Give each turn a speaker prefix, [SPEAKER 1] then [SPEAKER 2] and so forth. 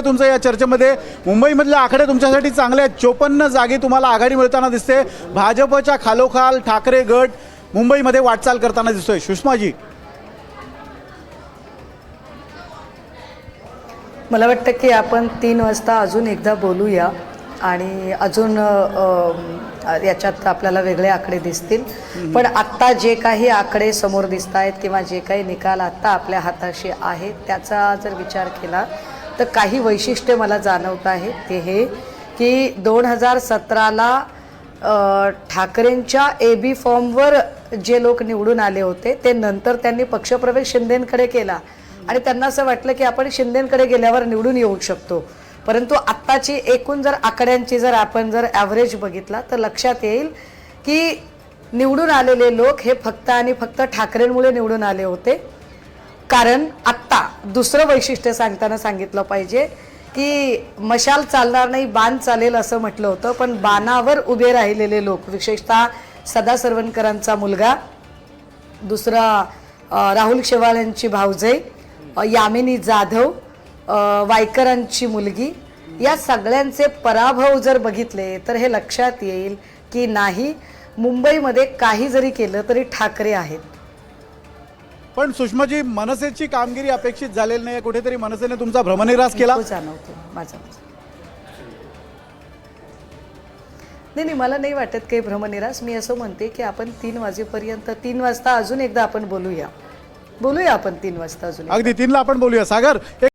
[SPEAKER 1] तुमचं या चर्चेमध्ये मुंबईमधले आकडे तुमच्यासाठी चांगले आहेत. 54 जागी तुम्हाला आघाडी मिळताना दिसते. भाजपच्या खालोखाल ठाकरे गट मुंबईमध्ये वाटचाल करताना दिसतोय. सुषमाजी,
[SPEAKER 2] मला वाटतं की आपण 3 वाजता अजून एकदा बोलूया आणि अजून याच्यात आपल्याला वेगळे आकडे दिसतील. पण आत्ता जे काही आकडे समोर दिसत आहेत किंवा जे काही निकाल आत्ता आपल्या हाताशी आहेत त्याचा जर विचार केला तर काही वैशिष्ट्य मला जाणवत आहे. ते हे की 2017ला ठाकरेंच्या AB फॉर्मवर जे लोक निवडून आले होते ते नंतर त्यांनी पक्षप्रवेश शिंदेंकडे केला आणि त्यांना असं वाटलं की आपण शिंदेंकडे गेल्यावर निवडून येऊ शकतो. परंतु आत्ताची एकूण जर आकड्यांची जर आपण जर ॲव्हरेज बघितला तर लक्षात येईल की निवडून आलेले लोक हे फक्त आणि फक्त ठाकरेंमुळे निवडून आले होते. कारण आत्ता दुसरं वैशिष्ट्य सांगताना सांगितलं पाहिजे की मशाल चालणार नाही बाण चालेल असं म्हटलं होतं, पण बाणावर उभे राहिलेले लोक विशेषतः सदा सरवणकरांचा मुलगा, दुसरा राहुल शेवाळ्यांची भाऊजाई, यामिनी जाधव, वायकरांची मुलगी, या सगळ्यांचे पराभव जर बघितले तर हे लक्षात येईल की नाही, मुंबईमध्ये काही जरी केलं तरी ठाकरे आहेत.
[SPEAKER 1] पण सुषमाजी, मनसेची कामगिरी अपेक्षित झालेली नाही. कुठेतरी मनसेने तुमचा भ्रमनिरास केला
[SPEAKER 2] जाणवतो माझा. नाही, मला नाही वाटत काही भ्रमनिरास. मी असं म्हणते की आपण 3 वाजेपर्यंत 3 वाजता अजून एकदा आपण बोलूया आपण 3 वाजता अजून
[SPEAKER 1] अगदी 3ला आपण बोलूया. सागर,